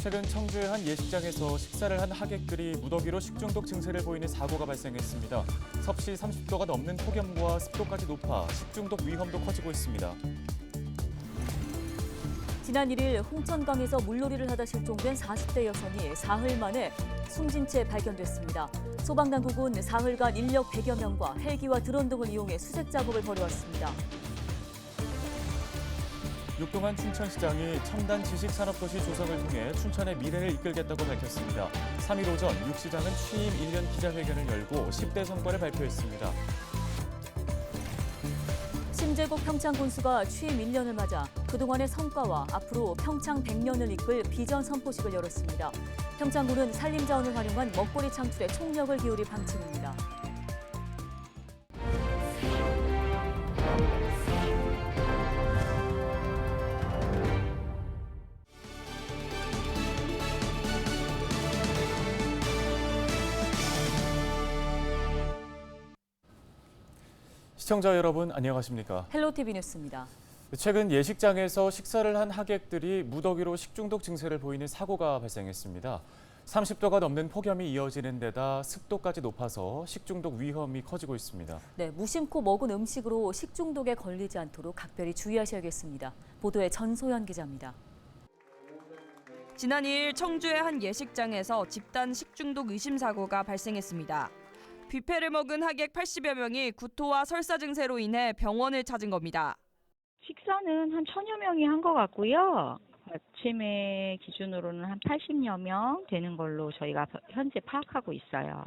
최근 청주의 한 예식장에서 식사를 한 하객들이 무더기로 식중독 증세를 보이는 사고가 발생했습니다. 섭씨 30도가 넘는 폭염과 습도까지 높아 식중독 위험도 커지고 있습니다. 지난 1일 홍천강에서 물놀이를 하다 실종된 40대 여성이 사흘 만에 숨진 채 발견됐습니다. 소방당국은 사흘간 인력 100여 명과 헬기와 드론 등을 이용해 수색 작업을 벌여왔습니다. 육동한 춘천시장이 첨단 지식산업도시 조성을 통해 춘천의 미래를 이끌겠다고 밝혔습니다. 3일 오전 육 시장은 취임 1년 기자회견을 열고 10대 성과를 발표했습니다. 심재국 평창군수가 취임 1년을 맞아 그동안의 성과와 앞으로 평창 100년을 이끌 비전 선포식을 열었습니다. 평창군은 산림자원을 활용한 먹거리 창출에 총력을 기울일 방침입니다. 시청자 여러분 안녕하십니까? 헬로티비 뉴스입니다. 최근 예식장에서 식사를 한 하객들이 무더기로 식중독 증세를 보이는 사고가 발생했습니다. 30도가 넘는 폭염이 이어지는 데다 습도까지 높아서 식중독 위험이 커지고 있습니다. 네, 무심코 먹은 음식으로 식중독에 걸리지 않도록 각별히 주의하셔야겠습니다. 보도에 전소연 기자입니다. 지난 2일 청주의 한 예식장에서 집단 식중독 의심 사고가 발생했습니다. 뷔페를 먹은 하객 80여 명이 구토와 설사 증세로 인해 병원을 찾은 겁니다. 식사는 한 1000여 명이 한 것 같고요. 아침에 기준으로는 한 80여 명 되는 걸로 저희가 현재 파악하고 있어요.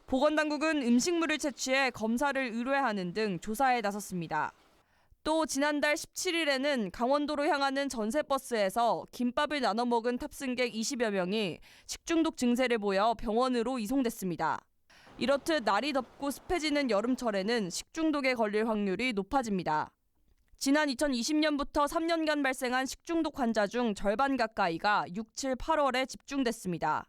보건당국은 음식물을 채취해 검사를 의뢰하는 등 조사에 나섰습니다. 또 지난달 17일에는 강원도로 향하는 전세버스에서 김밥을 나눠 먹은 탑승객 20여 명이 식중독 증세를 보여 병원으로 이송됐습니다. 이렇듯 날이 덥고 습해지는 여름철에는 식중독에 걸릴 확률이 높아집니다. 지난 2020년부터 3년간 발생한 식중독 환자 중 절반 가까이가 6, 7, 8월에 집중됐습니다.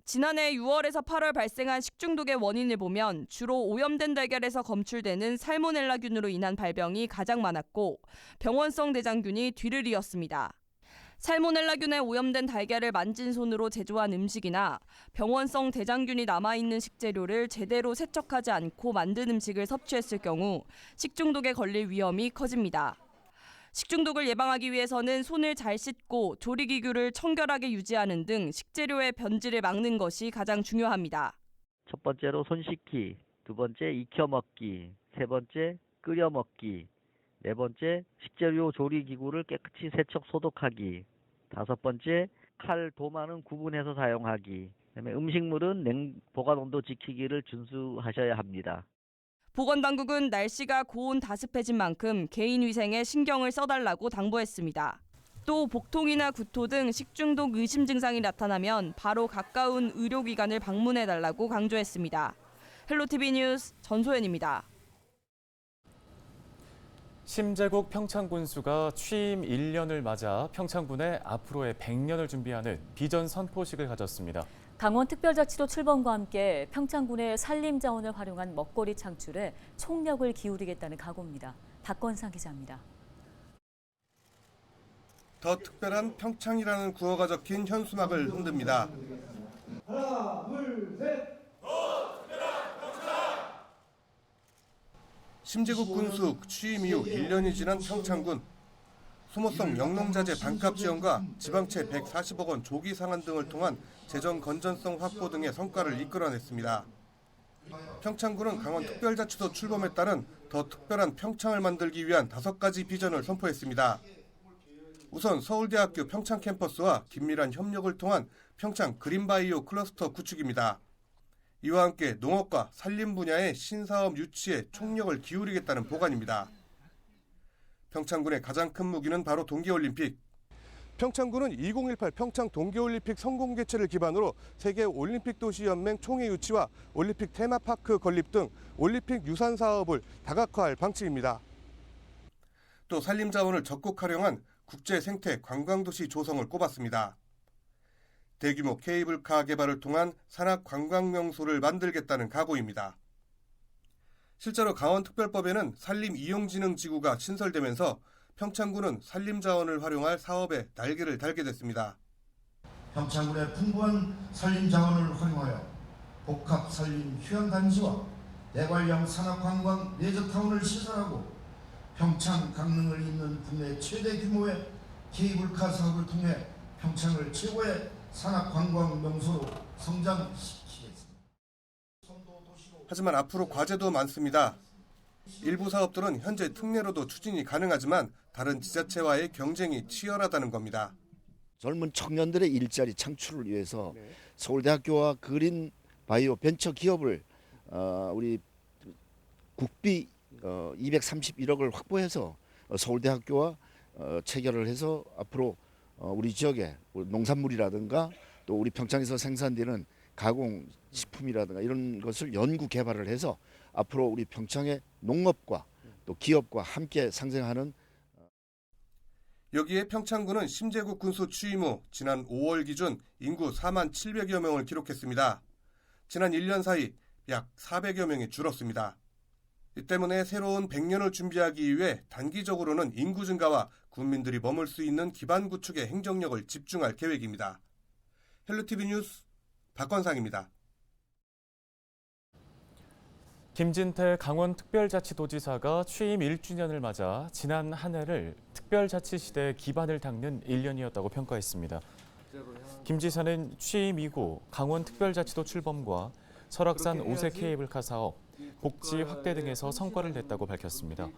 지난해 6월에서 8월 발생한 식중독의 원인을 보면 주로 오염된 달걀에서 검출되는 살모넬라균으로 인한 발병이 가장 많았고 병원성 대장균이 뒤를 이었습니다. 살모넬라균에 오염된 달걀을 만진 손으로 제조한 음식이나 병원성 대장균이 남아있는 식재료를 제대로 세척하지 않고 만든 음식을 섭취했을 경우 식중독에 걸릴 위험이 커집니다. 식중독을 예방하기 위해서는 손을 잘 씻고 조리기구를 청결하게 유지하는 등 식재료의 변질을 막는 것이 가장 중요합니다. 첫 번째로 손 씻기, 두 번째 익혀 먹기, 세 번째 끓여 먹기, 네 번째 식재료 조리기구를 깨끗이 세척 소독하기, 다섯 번째 칼, 도마는 구분해서 사용하기, 그다음에 음식물은 보관 온도 지키기를 준수하셔야 합니다. 보건당국은 날씨가 고온 다습해진 만큼 개인 위생에 신경을 써달라고 당부했습니다. 또 복통이나 구토 등 식중독 의심 증상이 나타나면 바로 가까운 의료기관을 방문해달라고 강조했습니다. 헬로티비 뉴스 전소연입니다. 심재국 평창군수가 취임 1년을 맞아 평창군의 앞으로의 100년을 준비하는 비전 선포식을 가졌습니다. 강원특별자치도 출범과 함께 평창군의 산림자원을 활용한 먹거리 창출에 총력을 기울이겠다는 각오입니다. 박건상 기자입니다. 더 특별한 평창이라는 구호가 적힌 현수막을 흔듭니다. 하나, 둘, 셋. 심재국 군수 취임 이후 1년이 지난 평창군. 소모성 영농자재 반값 지원과 지방채 140억 원 조기 상환 등을 통한 재정 건전성 확보 등의 성과를 이끌어냈습니다. 평창군은 강원특별자치도 출범에 따른 더 특별한 평창을 만들기 위한 5가지 비전을 선포했습니다. 우선 서울대학교 평창 캠퍼스와 긴밀한 협력을 통한 평창 그린바이오 클러스터 구축입니다. 이와 함께 농업과 산림 분야의 신사업 유치에 총력을 기울이겠다는 보관입니다. 평창군의 가장 큰 무기는 바로 동계올림픽. 평창군은 2018 평창 동계올림픽 성공 개최를 기반으로 세계올림픽도시연맹 총회 유치와 올림픽 테마파크 건립 등 올림픽 유산 사업을 다각화할 방침입니다. 또 산림자원을 적극 활용한 국제생태 관광도시 조성을 꼽았습니다. 대규모 케이블카 개발을 통한 산악 관광명소를 만들겠다는 각오입니다. 실제로 강원특별법에는 산림이용진흥지구가 신설되면서 평창군은 산림자원을 활용할 사업에 날개를 달게 됐습니다. 평창군의 풍부한 산림 자원을 활용하여 복합 산림 휴양단지와 대관령 산업관광 레저타운을 시설하고 평창 강릉을 잇는 국내 최대 규모의 케이블카 사업을 통해 평창을 최고의 산업관광 명소로 성장시키겠습니다. 하지만 앞으로 과제도 많습니다. 일부 사업들은 현재 특례로도 추진이 가능하지만 다른 지자체와의 경쟁이 치열하다는 겁니다. 젊은 청년들의 일자리 창출을 위해서 서울대학교와 그린 바이오 벤처 기업을 우리 국비 231억을 확보해서 서울대학교와 체결을 해서 앞으로 우리 지역에 농산물이라든가 또 우리 평창에서 생산되는 가공식품이라든가 이런 것을 연구 개발을 해서 앞으로 우리 평창의 농업과 또 기업과 함께 상생하는. 여기에 평창군은 심재국 군수 취임 후 지난 5월 기준 인구 4만 700여 명을 기록했습니다. 지난 1년 사이 약 400여 명이 줄었습니다. 이 때문에 새로운 100년을 준비하기 위해 단기적으로는 인구 증가와 군민들이 머물 수 있는 기반 구축에 행정력을 집중할 계획입니다. 헬로티비 뉴스 박건상입니다. 김진태 강원특별자치도지사가 취임 1주년을 맞아 지난 한 해를 특별자치 시대의 기반을 닦는 1년이었다고 평가했습니다. 김 지사는 취임 이후 강원특별자치도 출범과 설악산 5세 케이블카 사업, 복지 확대 등에서 성과를 냈다고 밝혔습니다.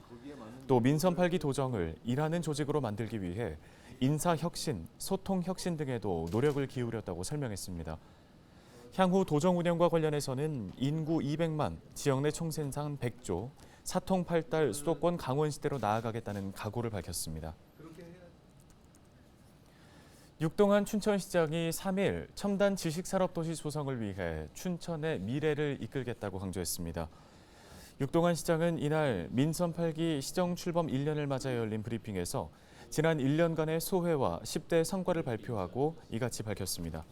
또 민선 8기 도정을 일하는 조직으로 만들기 위해 인사혁신, 소통혁신 등에도 노력을 기울였다고 설명했습니다. 향후 도정 운영과 관련해서는 인구 200만, 지역 내 총생산 100조, 사통팔달 수도권 강원 시대로 나아가겠다는 각오를 밝혔습니다. 육동한 춘천시장이 3일 첨단 지식산업도시 조성을 위해 춘천의 미래를 이끌겠다고 강조했습니다. 육동한 시장은 이날 민선 8기 시정 출범 1년을 맞아 열린 브리핑에서 지난 1년간의 소회와 10대 성과를 발표하고 이같이 밝혔습니다.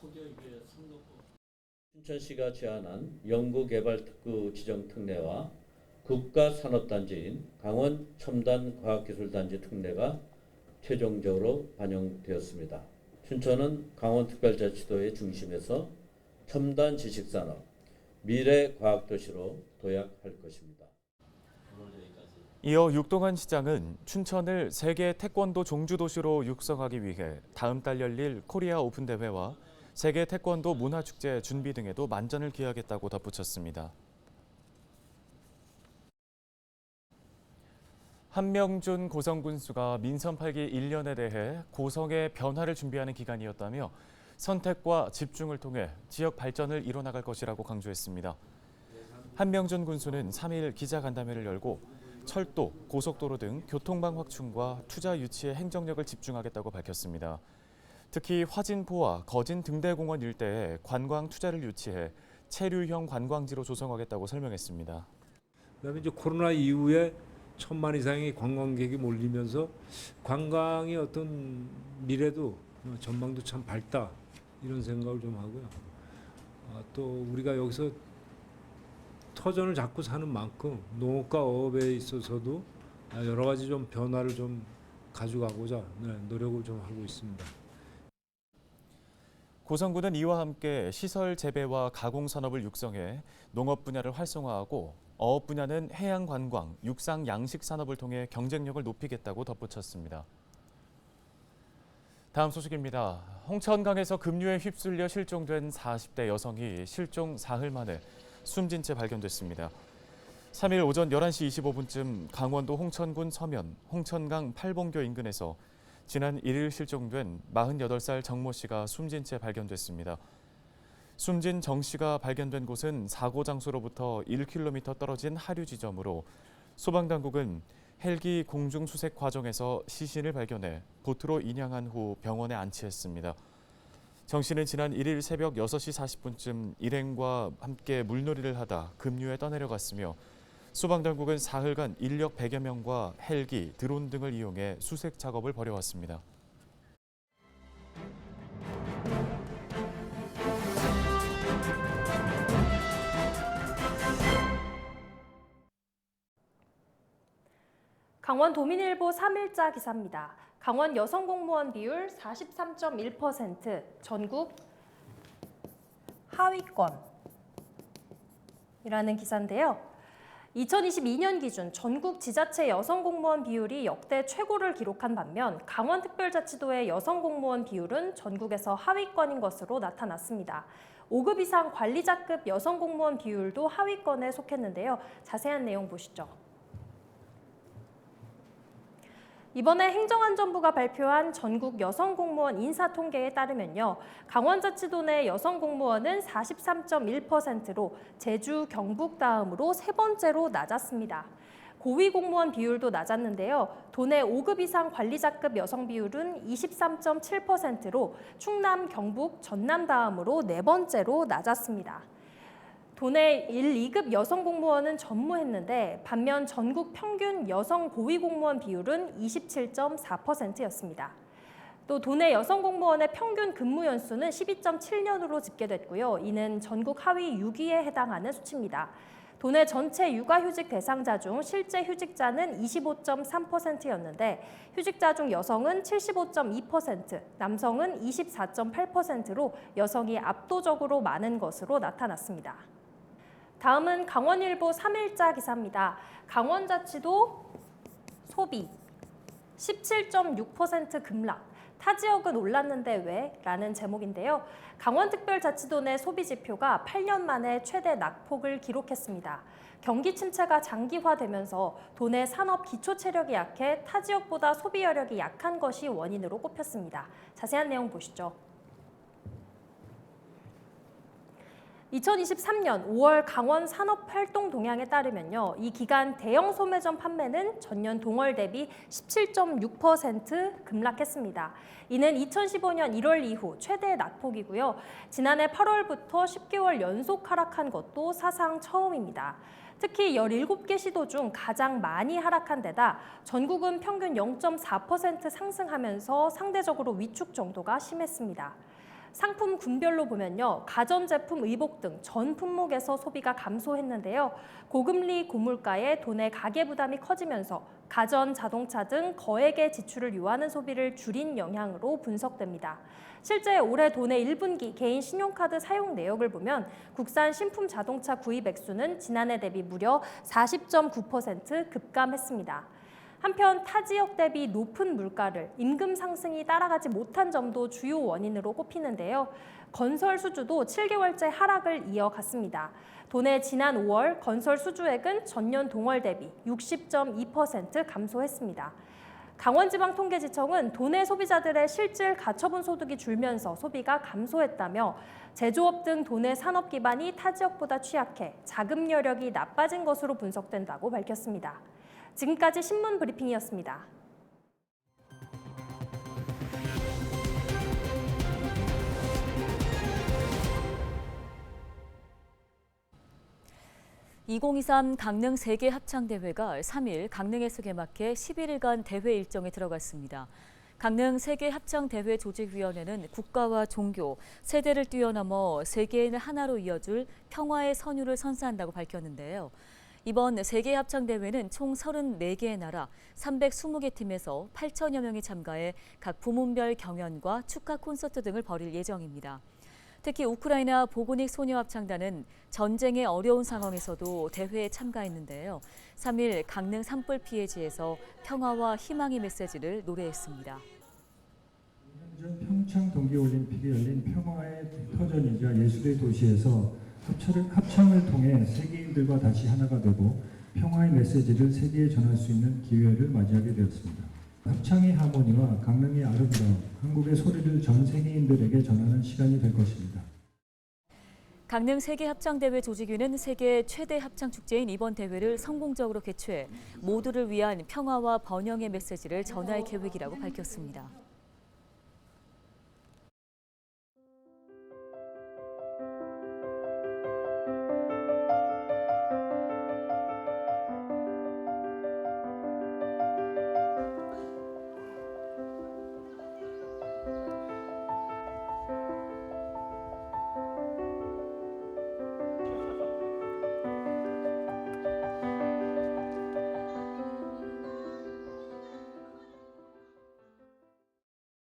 춘천시가 제안한 연구개발특구 지정 특례와 국가산업단지인 강원 첨단과학기술단지 특례가 최종적으로 반영되었습니다. 춘천은 강원특별자치도의 중심에서 첨단 지식산업, 미래과학도시로 도약할 것입니다. 이어 육동한 시장은 춘천을 세계 태권도 종주도시로 육성하기 위해 다음 달 열릴 코리아 오픈 대회와 세계 태권도 문화축제 준비 등에도 만전을 기하겠다고 덧붙였습니다. 한명준 고성군수가 민선 8기 1년에 대해 고성의 변화를 준비하는 기간이었다며 선택과 집중을 통해 지역 발전을 이뤄나갈 것이라고 강조했습니다. 한명준 군수는 3일 기자간담회를 열고 철도, 고속도로 등 교통망 확충과 투자 유치에 행정력을 집중하겠다고 밝혔습니다. 특히 화진포와 거진 등대공원 일대에 관광 투자를 유치해 체류형 관광지로 조성하겠다고 설명했습니다. 그다음에 이제 코로나 이후에 1,000만 이상의 관광객이 몰리면서 관광의 어떤 미래도 전망도 참 밝다 이런 생각을 좀 하고요. 또 우리가 여기서 터전을 잡고 사는 만큼 농업과 어업에 있어서도 여러 가지 좀 변화를 좀 가져가고자 노력을 좀 하고 있습니다. 고성군은 이와 함께 시설 재배와 가공 산업을 육성해 농업 분야를 활성화하고 어업 분야는 해양 관광, 육상 양식 산업을 통해 경쟁력을 높이겠다고 덧붙였습니다. 다음 소식입니다. 홍천강에서 급류에 휩쓸려 실종된 40대 여성이 실종 사흘 만에 숨진 채 발견됐습니다. 3일 오전 11시 25분쯤 강원도 홍천군 서면 홍천강 팔봉교 인근에서 지난 1일 실종된 48살 정모 씨가 숨진 채 발견됐습니다. 숨진 정 씨가 발견된 곳은 사고 장소로부터 1km 떨어진 하류 지점으로 소방당국은 헬기 공중 수색 과정에서 시신을 발견해 보트로 인양한 후 병원에 안치했습니다. 정 씨는 지난 1일 새벽 6시 40분쯤 일행과 함께 물놀이를 하다 급류에 떠내려갔으며 소방당국은 사흘간 인력 100여 명과 헬기, 드론 등을 이용해 수색 작업을 벌여왔습니다. 강원 도민일보 3일자 기사입니다. 강원 여성 공무원 비율 43.1%, 전국 하위권이라는 기사인데요. 2022년 기준 전국 지자체 여성 공무원 비율이 역대 최고를 기록한 반면 강원특별자치도의 여성 공무원 비율은 전국에서 하위권인 것으로 나타났습니다. 5급 이상 관리자급 여성 공무원 비율도 하위권에 속했는데요. 자세한 내용 보시죠. 이번에 행정안전부가 발표한 전국 여성공무원 인사통계에 따르면요. 강원자치도 내 여성공무원은 43.1%로 제주, 경북 다음으로 세 번째로 낮았습니다. 고위공무원 비율도 낮았는데요. 도내 5급 이상 관리자급 여성 비율은 23.7%로 충남, 경북, 전남 다음으로 네 번째로 낮았습니다. 도내 1, 2급 여성 공무원은 전무했는데 반면 전국 평균 여성 고위 공무원 비율은 27.4%였습니다. 또 도내 여성 공무원의 평균 근무 연수는 12.7년으로 집계됐고요. 이는 전국 하위 6위에 해당하는 수치입니다. 도내 전체 육아휴직 대상자 중 실제 휴직자는 25.3%였는데 휴직자 중 여성은 75.2%, 남성은 24.8%로 여성이 압도적으로 많은 것으로 나타났습니다. 다음은 강원일보 3일자 기사입니다. 강원자치도 소비 17.6% 급락, 타 지역은 올랐는데 왜? 라는 제목인데요. 강원특별자치도 내 소비 지표가 8년 만에 최대 낙폭을 기록했습니다. 경기 침체가 장기화되면서 도내 산업 기초 체력이 약해 타 지역보다 소비 여력이 약한 것이 원인으로 꼽혔습니다. 자세한 내용 보시죠. 2023년 5월 강원 산업활동 동향에 따르면요. 이 기간 대형 소매점 판매는 전년 동월 대비 17.6% 급락했습니다. 이는 2015년 1월 이후 최대 낙폭이고요. 지난해 8월부터 10개월 연속 하락한 것도 사상 처음입니다. 특히 17개 시도 중 가장 많이 하락한 데다 전국은 평균 0.4% 상승하면서 상대적으로 위축 정도가 심했습니다. 상품 군별로 보면요. 가전제품, 의복 등 전 품목에서 소비가 감소했는데요. 고금리, 고물가에 도내 가계 부담이 커지면서 가전, 자동차 등 거액의 지출을 요하는 소비를 줄인 영향으로 분석됩니다. 실제 올해 도내 1분기 개인 신용카드 사용 내역을 보면 국산 신품 자동차 구입 액수는 지난해 대비 무려 40.9% 급감했습니다. 한편 타 지역 대비 높은 물가를 임금 상승이 따라가지 못한 점도 주요 원인으로 꼽히는데요. 건설 수주도 7개월째 하락을 이어갔습니다. 도내 지난 5월 건설 수주액은 전년 동월 대비 60.2% 감소했습니다. 강원지방통계지청은 도내 소비자들의 실질 가처분 소득이 줄면서 소비가 감소했다며 제조업 등 도내 산업 기반이 타 지역보다 취약해 자금 여력이 나빠진 것으로 분석된다고 밝혔습니다. 지금까지 신문 브리핑이었습니다. (2023) 강릉 세계 합창대회가 3일 강릉에서 개막해 11일간 대회 일정에 들어갔습니다. 강릉 세계 합창대회 조직위원회는 국가와 종교, 세대를 뛰어넘어 세계인을 하나로 이어줄 평화의 선율을 선사한다고 밝혔는데요. 이번 세계 합창대회는 총 34개의 나라 320개 팀에서 8천여 명이 참가해 각 부문별 경연과 축하 콘서트 등을 벌일 예정입니다. 특히 우크라이나 보고닉 소녀합창단은 전쟁의 어려운 상황에서도 대회에 참가했는데요. 3일 강릉 산불 피해지에서 평화와 희망의 메시지를 노래했습니다. 2년 전 평창 동계올림픽이 열린 평화의 터전이자 예술의 도시에서 합창을 통해 세계인들과 다시 하나가 되고 평화의 메시지를 세계에 전할 수 있는 기회를 맞이하게 되었습니다. 합창의 하모니와 강릉의 아름다움, 한국의 소리를 전 세계인들에게 전하는 시간이 될 것입니다. 강릉 세계합창대회 조직위는 세계 최대 합창축제인 이번 대회를 성공적으로 개최해 모두를 위한 평화와 번영의 메시지를 전할 계획이라고 밝혔습니다.